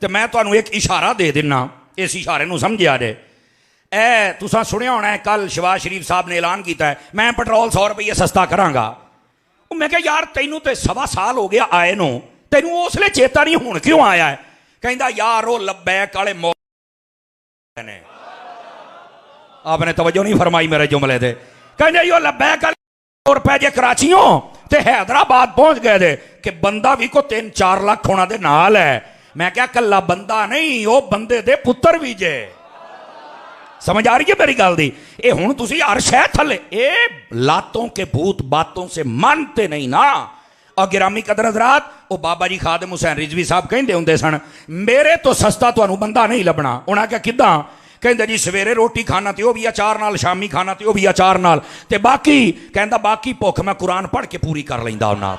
تو میں تمہیں ایک اشارہ دے دینا، اس اشارے نو سمجھا جائے۔ اے تساں سنیا ہونا ہے کل شہباز شریف صاحب نے اعلان کیتا ہے میں پٹرول 100 روپیے سستا کراں گا۔ میں کہ یار تینوں تے 1.25 سال ہو گیا آئے نو، تینوں اس لیے چیتا نہیں ہون کیوں آیا ہے؟ کہندا یار وہ لبیک والے نے آپ نے توجہ نہیں فرمائی میرے جملے دے، کہندا یو لبیک والے 100 روپے جے کراچیوں تے حیدرآباد پہنچ گئے دے کہ بندہ بھی کو 3-4 لاکھ ہونا دے نال ہے۔ میں کیا کلا بندہ نہیں، وہ بندے دے پتر بھی جے۔ سمجھ آ رہی ہے میری گل دی؟ اے ہن تسی ہر شے تھلے اے لاتوں کے بھوت باتوں سے مانتے نہیں نا۔ اور گرامی قدر حضرات، وہ بابا جی خادم حسین رضوی صاحب کہندے ہوندے سن میرے تو سستا تانوں بندہ نہیں لبنا۔ انہاں کیا کداں؟ کہندے جی سویرے روٹی کھانا تے وہ بھی اچار نال، شامی کھانا تے وہ بھی اچار نال، تے باقی کہندا باقی بھوک میں قرآن پڑھ کے پوری کر لیندا ہوں۔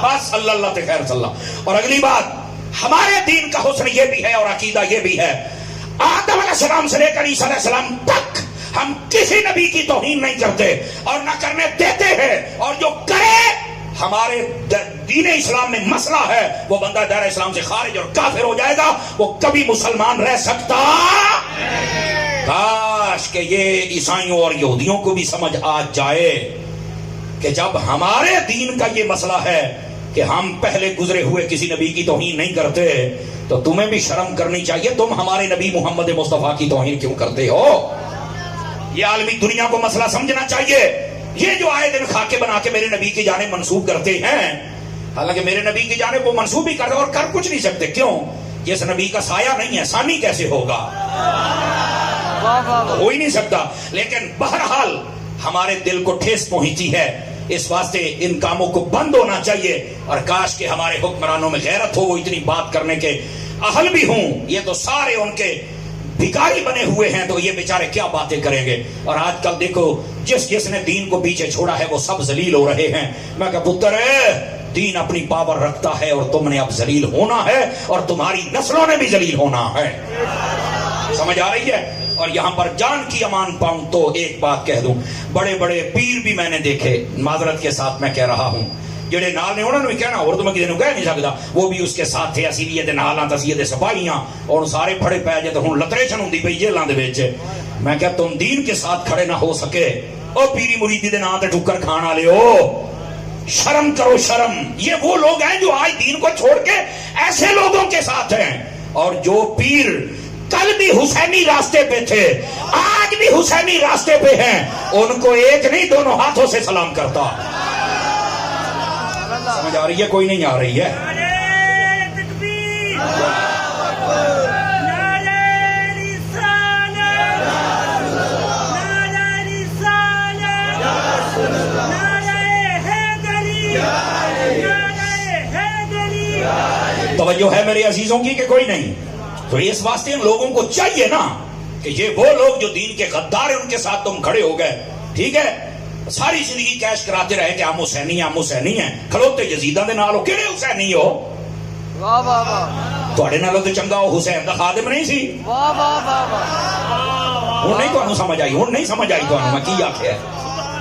بس اللہ اللہ تے خیر صلی اللہ۔ اور اگلی بات، ہمارے دین کا حسن یہ بھی ہے اور عقیدہ یہ بھی ہے، آدم علیہ السلام سے لے کر عیسیٰ علیہ السلام تک ہم کسی نبی کی توہین نہیں کرتے اور نہ کرنے دیتے ہیں، اور جو کرے ہمارے دین اسلام میں مسئلہ ہے وہ بندہ دائرہ اسلام سے خارج اور کافر ہو جائے گا، وہ کبھی مسلمان رہ سکتا۔ کاش کہ یہ عیسائیوں اور یہودیوں کو بھی سمجھ آ جائے کہ جب ہمارے دین کا یہ مسئلہ ہے کہ ہم پہلے گزرے ہوئے کسی نبی کی توہین نہیں کرتے، تو تمہیں بھی شرم کرنی چاہیے، تم ہمارے نبی محمد مصطفیٰ کی توہین کیوں کرتے ہو؟ یہ عالمی دنیا کو مسئلہ سمجھنا چاہیے۔ یہ جو آئے دن خاکے بنا کے میرے نبی کی جانب منسوب کرتے ہیں، حالانکہ میرے نبی کی جانب وہ منسوب ہی کرتے اور کر کچھ نہیں سکتے، کیوں؟ جس نبی کا سایہ نہیں ہے ثانی کیسے ہوگا؟ ہو ہی نہیں سکتا۔ لیکن بہرحال ہمارے دل کو ٹھیس پہنچتی ہے، اس واسطے ان کاموں کو بند ہونا چاہیے، اور کاش کہ ہمارے حکمرانوں میں غیرت ہو، وہ اتنی بات کرنے کے اہل بھی ہوں۔ یہ تو سارے ان کے بھکاری بنے ہوئے ہیں، تو یہ بیچارے کیا باتیں کریں گے؟ اور آج کل دیکھو جس نے دین کو پیچھے چھوڑا ہے وہ سب ذلیل ہو رہے ہیں۔ میں کہا پتر دین اپنی پاور رکھتا ہے اور تم نے اب ذلیل ہونا ہے، اور تمہاری نسلوں نے بھی ذلیل ہونا ہے۔ سمجھ آ رہی ہے؟ اور یہاں پر جان کی امان پاؤں تو ایک بات کہہ دوں، بڑے بڑے پیر بھی میں نے دیکھے، معذرت کے ساتھ میں کہہ رہا ہوں، جڑے نال نے انہوں نے کہنا اور تو میں کسی نے کہہ نہیں سکتا، وہ بھی اس کے ساتھ تھے، اصلیت نالاں تصیت سپاہیاں، اور سارے پھڑے پے جے تے ہن لتریشن ہوندی پئی جیلاں دے وچ۔ میں کہ تم دین کے ساتھ کھڑے نہ ہو سکے، او پیری مریدی دے نام تے ٹھکر کھان والے ہو، شرم کرو شرم۔ یہ وہ لوگ ہیں جو آج دین کو چھوڑ کے ایسے لوگوں کے ساتھ ہیں، اور جو پیر کل بھی حسینی راستے پہ تھے آج بھی حسینی راستے پہ ہیں، ان کو ایک نہیں دونوں ہاتھوں سے سلام کرتا۔ سمجھ آ رہی ہے؟ کوئی نہیں آ رہی ہے؟ توجہ ہے میرے عزیزوں کی کہ کوئی نہیں؟ تو اس واسطے ان لوگوں کو چاہیے نا کہ یہ وہ لوگ جو دین کے غدار ہیں ان کے ساتھ تم کھڑے ہو گئے، ٹھیک ہے؟ ساری زندگی کیش کراتے رہے کہ ہم حسینی ہیں ہم حسینی ہیں، کھلوتے یزیداں دے نال ہو، کہڑے حسینی ہو؟ واہ واہ واہ، تواڈے نالوں تے چنگا وہ حسین دا خادم نہیں سی؟ واہ واہ واہ۔ ہن نہیں تانوں سمجھ آئی؟ ہن نہیں سمجھ آئی تانوں میں کی آکھیا ہے؟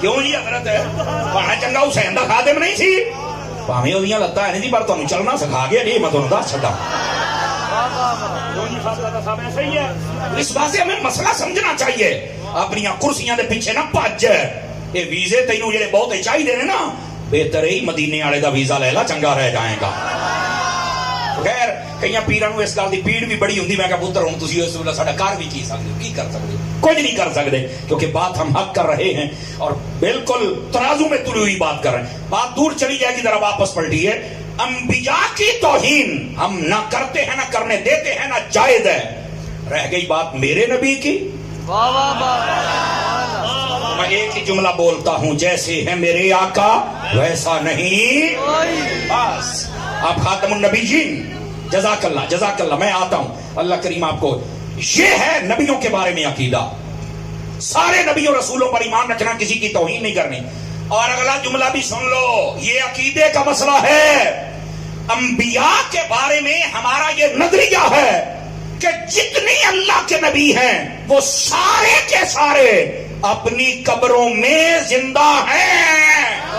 کیوں جی حضرت تہاڈا چنگا حسین دا خادم نہیں سی؟ بھاویں اودیاں لتاں نہیں سی پر تانوں چلنا سکھا گیا جی، میں تانوں دس چھڈاں۔ اس واسطے ہمیں مسئلہ سمجھنا چاہیے، اپنی کرسیاں دے پیچھے نہ بھج۔ یہ ویزے تینوں جڑے بہت چاہیے نے نا، بہتر ہی مدینے والے دا ویزا لے لا، چنگا رہ جائے گا۔ خیر کئی پیراں نوں اس گل دی پیڑ بھی بڑی ہوندی، میں کہا پتر ہن تسی اس ویلے ساڈا کر بھی کی سکدے ہو؟ کی کر سکدے؟ کچھ نہیں کر سکدے، کیونکہ بات ہم حق کر رہے ہیں اور بالکل ترازو میں تلی ہوئی بات کر رہے ہیں۔ بات دور چلی جائے گی، ذرا واپس پلٹیے۔ انبیاء کی توہین ہم نہ کرتے ہیں، نہ کرنے دیتے ہیں، نہ جائز ہے۔ رہ گئی بات میرے نبی کی، میں ایک ہی جملہ بولتا ہوں، جیسے ہے میرے آقا ویسا نہیں۔ بس آپ خاتم النبیین، جزاک اللہ جزاک اللہ۔ میں آتا ہوں، اللہ کریم آپ کو، یہ ہے نبیوں کے بارے میں عقیدہ، سارے نبیوں رسولوں پر ایمان رکھنا، کسی کی توہین نہیں کرنی۔ اور اگلا جملہ بھی سن لو، یہ عقیدے کا مسئلہ ہے۔ انبیاء کے بارے میں ہمارا یہ نظریہ ہے کہ جتنی اللہ کے نبی ہیں وہ سارے کے سارے اپنی قبروں میں زندہ ہیں۔